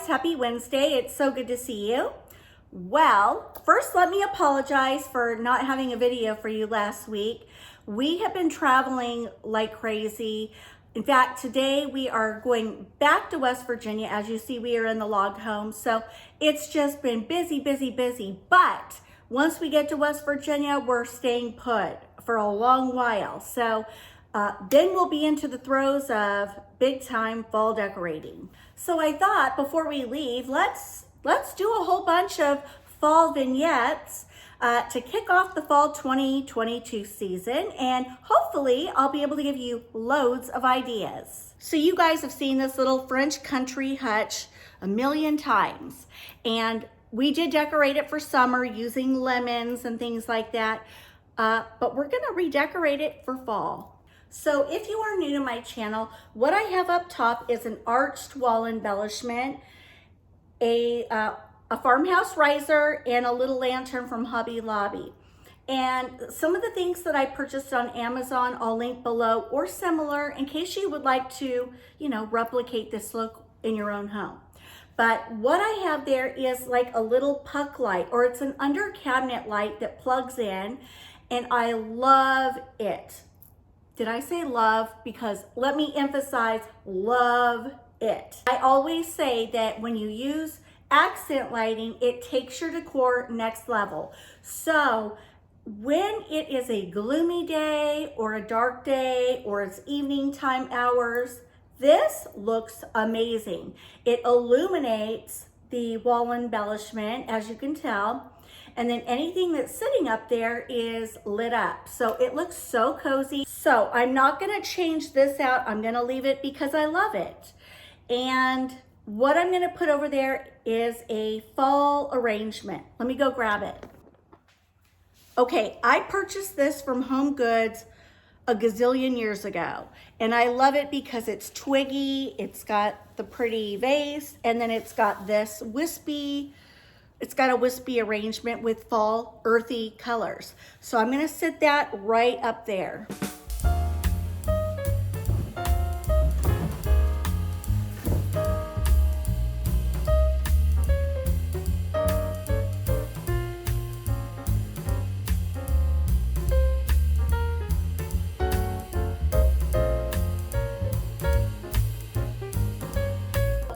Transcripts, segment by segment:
happy Wednesday. It's so good to see you. Well, first let me apologize for not having a video for you last week. We have been traveling like crazy. In fact, today we are going back to West Virginia. As you see, we are in the log home. So it's just been busy, busy, busy. But once we get to West Virginia, we're staying put for a long while. So then we'll be into the throes of big time fall decorating. So I thought before we leave, let's do a whole bunch of fall vignettes to kick off the fall 2022 season, and hopefully I'll be able to give you loads of ideas. So you guys have seen this little French country hutch a million times, and we did decorate it for summer using lemons and things like that, but we're gonna redecorate it for fall. So if you are new to my channel, what I have up top is an arched wall embellishment, a farmhouse riser, and a little lantern from Hobby Lobby. And some of the things that I purchased on Amazon, I'll link below, or similar, in case you would like to, replicate this look in your own home. But what I have there is like a little puck light, or it's an under cabinet light that plugs in, and I love it. Did I say love? Because let me emphasize, love it. I always say that when you use accent lighting, it takes your decor next level. So when it is a gloomy day or a dark day or it's evening time hours, this looks amazing. It illuminates the wall embellishment, as you can tell. And then anything that's sitting up there is lit up. So it looks so cozy. So I'm not gonna change this out. I'm gonna leave it because I love it. And what I'm gonna put over there is a fall arrangement. Let me go grab it. Okay, I purchased this from Home Goods a gazillion years ago. And I love it because it's twiggy, it's got the pretty vase, and then it's got this wispy, it's got a wispy arrangement with fall earthy colors. So I'm gonna sit that right up there.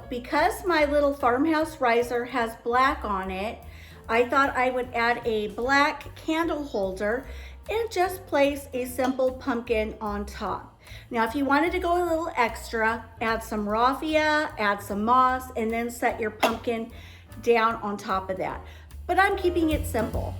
Because my little farmhouse riser has black on it, I thought I would add a black candle holder and just place a simple pumpkin on top. Now, if you wanted to go a little extra, add some raffia, add some moss, and then set your pumpkin down on top of that. But I'm keeping it simple.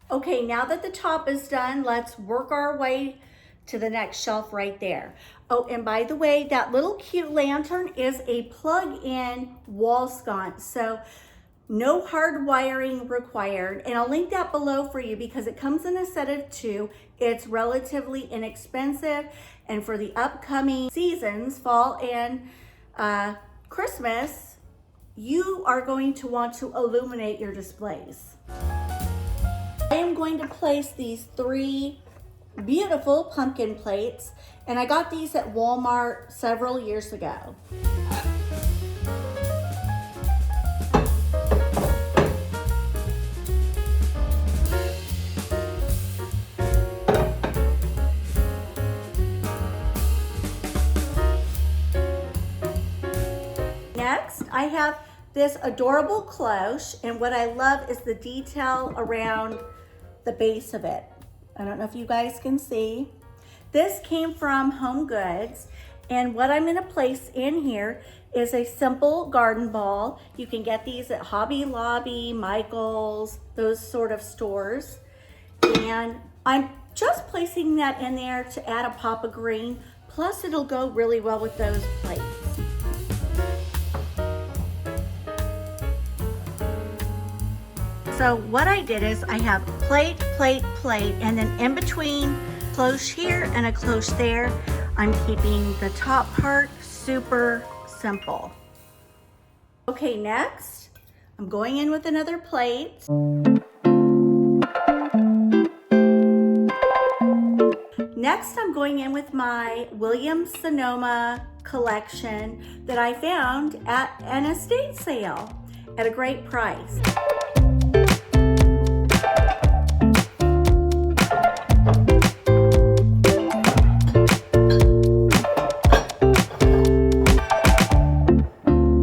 Okay, now that the top is done, let's work our way to the next shelf right there. Oh, and by the way, that little cute lantern is a plug-in wall sconce, so no hard wiring required. And I'll link that below for you because it comes in a set of 2. It's relatively inexpensive, and for the upcoming seasons, fall and Christmas, you are going to want to illuminate your displays. I am going to place these 3 beautiful pumpkin plates, and I got these at Walmart several years ago. Next, I have this adorable cloche, and what I love is the detail around the base of it. I don't know if you guys can see. This came from Home Goods, and what I'm gonna place in here is a simple garden ball. You can get these at Hobby Lobby, Michael's, those sort of stores. And I'm just placing that in there to add a pop of green, plus it'll go really well with those plates. So what I did is I have plate, plate, plate, and then in between cloche here and a cloche there, I'm keeping the top part super simple. Okay, next, I'm going in with another plate. Next, I'm going in with my Williams-Sonoma collection that I found at an estate sale at a great price.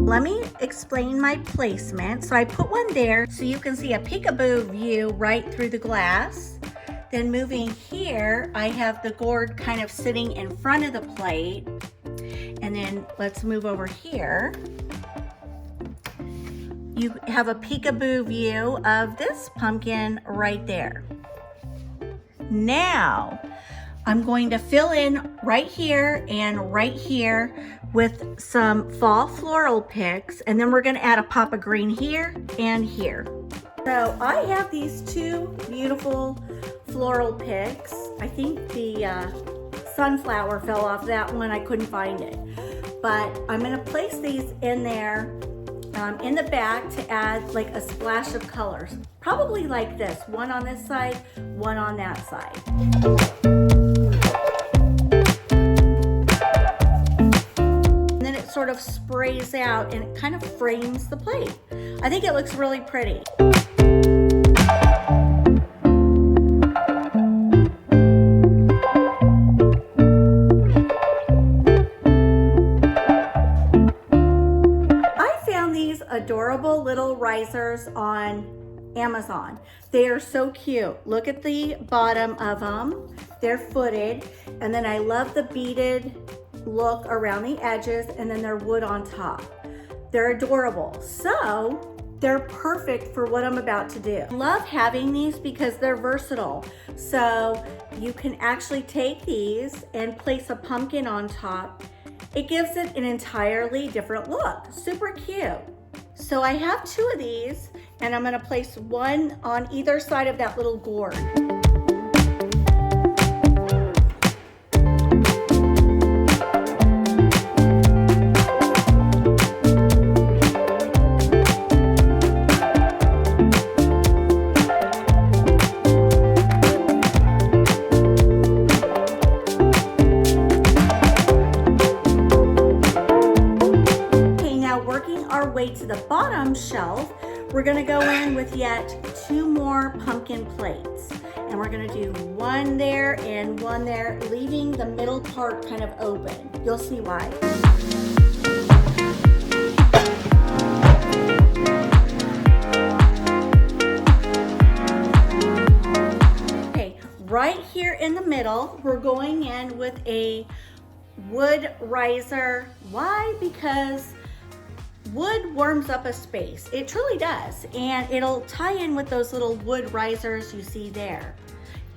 Let me explain my placement. So I put one there so you can see a peekaboo view right through the glass. Then moving here, I have the gourd kind of sitting in front of the plate. And then let's move over here. You have a peekaboo view of this pumpkin right there. Now, I'm going to fill in right here and right here with some fall floral picks, and then we're gonna add a pop of green here and here. So I have these two beautiful floral picks. I think the sunflower fell off that one, I couldn't find it. But I'm gonna place these in there in the back to add like a splash of colors. Probably like this, one on this side, one on that side. Sort of sprays out and it kind of frames the plate. I think it looks really pretty. I found these adorable little risers on Amazon. They are so cute. Look at the bottom of them. They're footed, and then I love the beaded look around the edges, and then they're wood on top. They're adorable. So they're perfect for what I'm about to do. I love having these because they're versatile. So you can actually take these and place a pumpkin on top. It gives it an entirely different look. Super cute. So I have two of these, and I'm gonna place one on either side of that little gourd. To the bottom shelf, we're going to go in with yet two more pumpkin plates, and we're going to do one there and one there, leaving the middle part kind of open. You'll see why. Okay, right here in the middle, we're going in with a wood riser. Why? Because wood warms up a space. It truly does. And it'll tie in with those little wood risers you see there.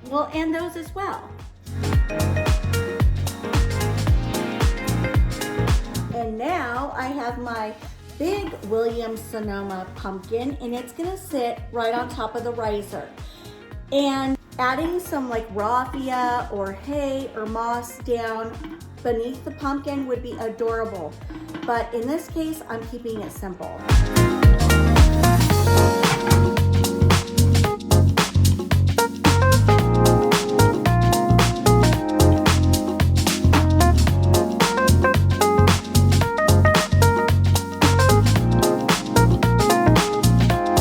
Well, and those as well. And now I have my big Williams-Sonoma pumpkin, and it's gonna sit right on top of the riser. And adding some like raffia or hay or moss down beneath the pumpkin would be adorable. But in this case, I'm keeping it simple.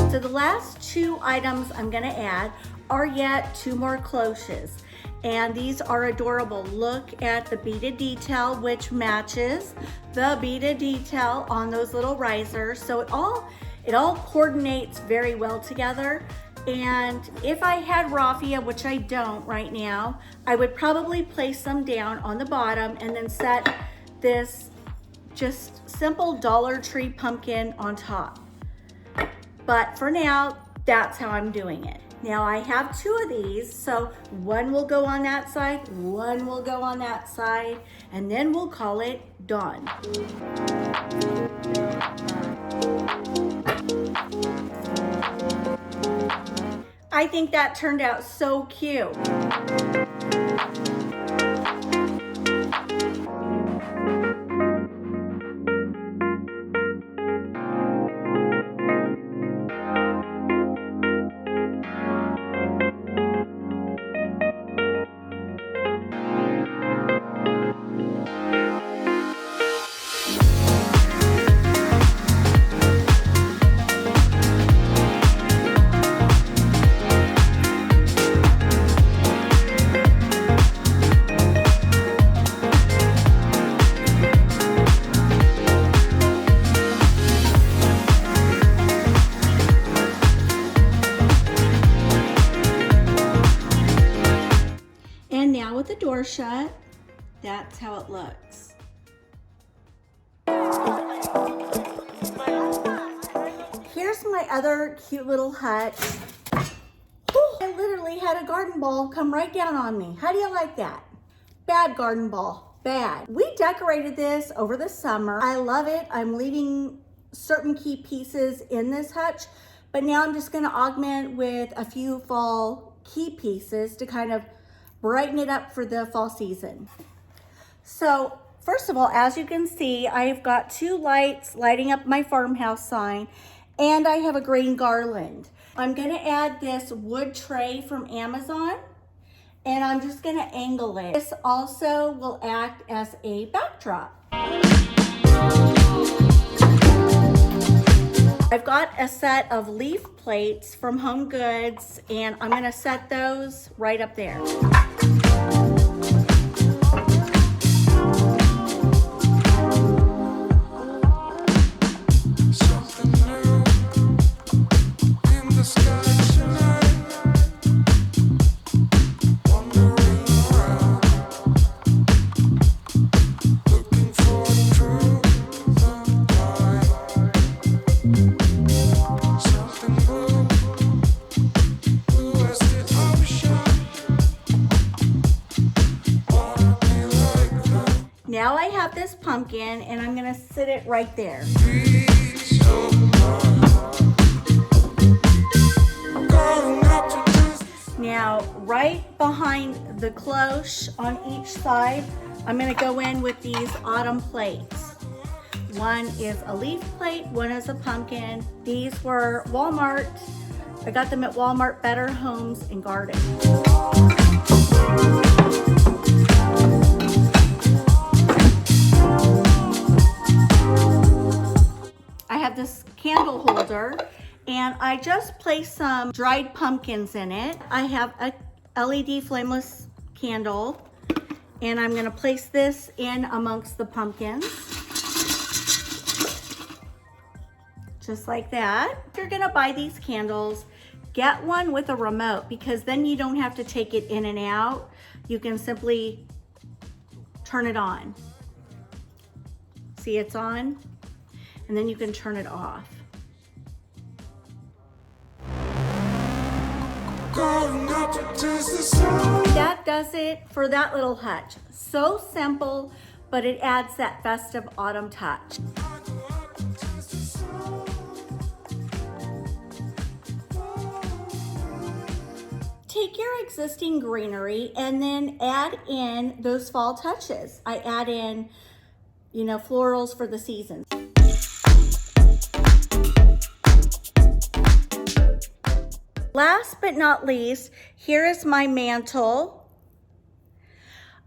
So the last two items I'm gonna add are yet two more cloches. And these are adorable. Look at the beaded detail, which matches the beaded detail on those little risers. So it all coordinates very well together. And if I had raffia, which I don't right now, I would probably place some down on the bottom and then set this just simple Dollar Tree pumpkin on top. But for now, that's how I'm doing it. Now I have two of these, so one will go on that side, one will go on that side, and then we'll call it done. I think that turned out so cute. door shut, that's how it looks. Here's my other cute little hutch. Whew, I literally had a garden ball come right down on me. How do you like that? Bad garden ball, bad. We decorated this over the summer. I love it. I'm leaving certain key pieces in this hutch, but now I'm just gonna augment with a few fall key pieces to kind of brighten it up for the fall season. So first of all, as you can see, I've got 2 lights lighting up my farmhouse sign, and I have a green garland. I'm gonna add this wood tray from Amazon, and I'm just gonna angle it. This also will act as a backdrop. I've got a set of leaf plates from Home Goods, and I'm gonna set those right up there. Now I have this pumpkin, and I'm gonna sit it right there. Now, right behind the cloche on each side, I'm gonna go in with these autumn plates. One is a leaf plate, one is a pumpkin. These were Walmart. I got them at Walmart Better Homes and Gardens. I have this candle holder, and I just placed some dried pumpkins in it. I have a LED flameless candle, and I'm gonna place this in amongst the pumpkins. Just like that. If you're gonna buy these candles, get one with a remote, because then you don't have to take it in and out. You can simply turn it on. See, it's on, and then you can turn it off. That does it for that little hutch. So simple, but it adds that festive autumn touch. Take your existing greenery and then add in those fall touches. I add in, florals for the season. Last but not least, here is my mantle.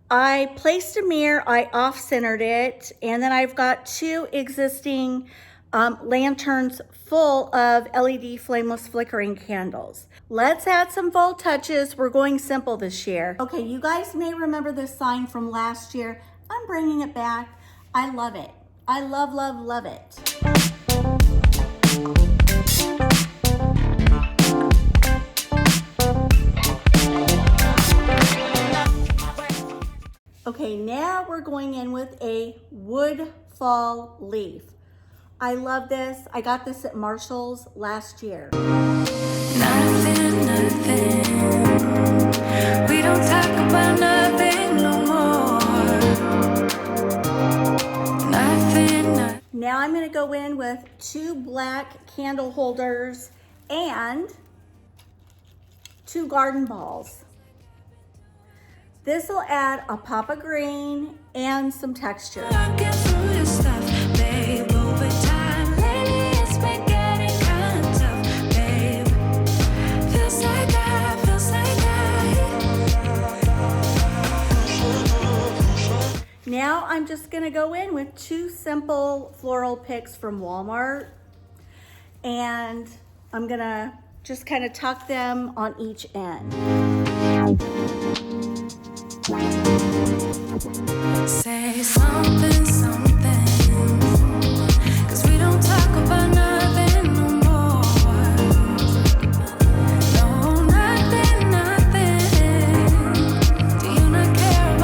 I placed a mirror, I off-centered it, and then I've got 2 existing lanterns full of LED flameless flickering candles. Let's add some fall touches. We're going simple this year. Okay, you guys may remember this sign from last year. I'm bringing it back. I love it. I love, love, love it. Okay, now we're going in with a wood fall leaf. I love this. I got this at Marshall's last year. Nothing, nothing. We don't talk about nothing no more. Nothing, nothing. Now I'm gonna go in with 2 black candle holders and 2 garden balls. This will add a pop of green and some texture. Walking through your stuff, babe, over time. Lately it's been getting kind of tough, babe. Feels like that, feels like that. Now I'm just gonna go in with 2 simple floral picks from Walmart, and I'm gonna just kind of tuck them on each end. Say something, something, 'cause we don't talk about nothing no more. No, nothing, nothing. Do you not care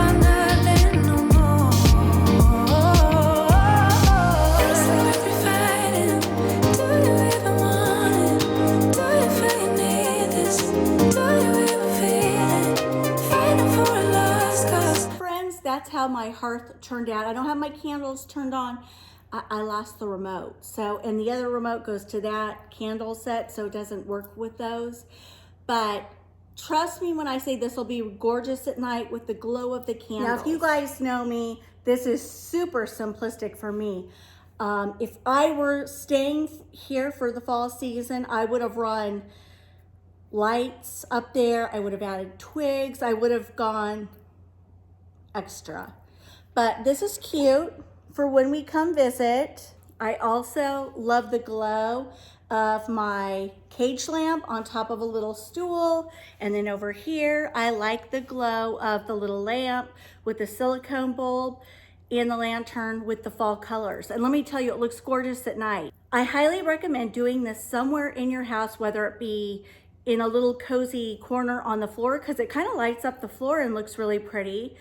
that's how my hearth turned out. I don't have my candles turned on. I lost the remote. So, and the other remote goes to that candle set, so it doesn't work with those. But trust me when I say this will be gorgeous at night with the glow of the candles. Now, if you guys know me, this is super simplistic for me. If I were staying here for the fall season, I would have run lights up there. I would have added twigs. I would have gone extra. But this is cute for when we come visit. I also love the glow of my cage lamp on top of a little stool. And then over here, I like the glow of the little lamp with the silicone bulb and the lantern with the fall colors. And let me tell you, it looks gorgeous at night. I highly recommend doing this somewhere in your house, whether it be in a little cozy corner on the floor, because it kind of lights up the floor and looks really pretty,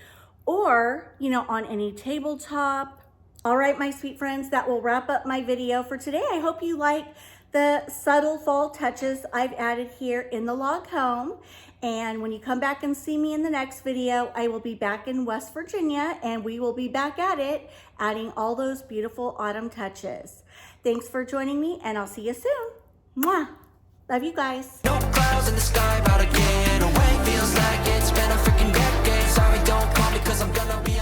or, you know, on any tabletop. All right, my sweet friends, that will wrap up my video for today. I hope you like the subtle fall touches I've added here in the log home. And when you come back and see me in the next video, I will be back in West Virginia, and we will be back at it, adding all those beautiful autumn touches. Thanks for joining me, and I'll see you soon. Mwah! Love you guys. No clouds in the sky, about to get away. Feels like it's been a freaking decade. Sorry, don't call me, 'cause I'm gonna be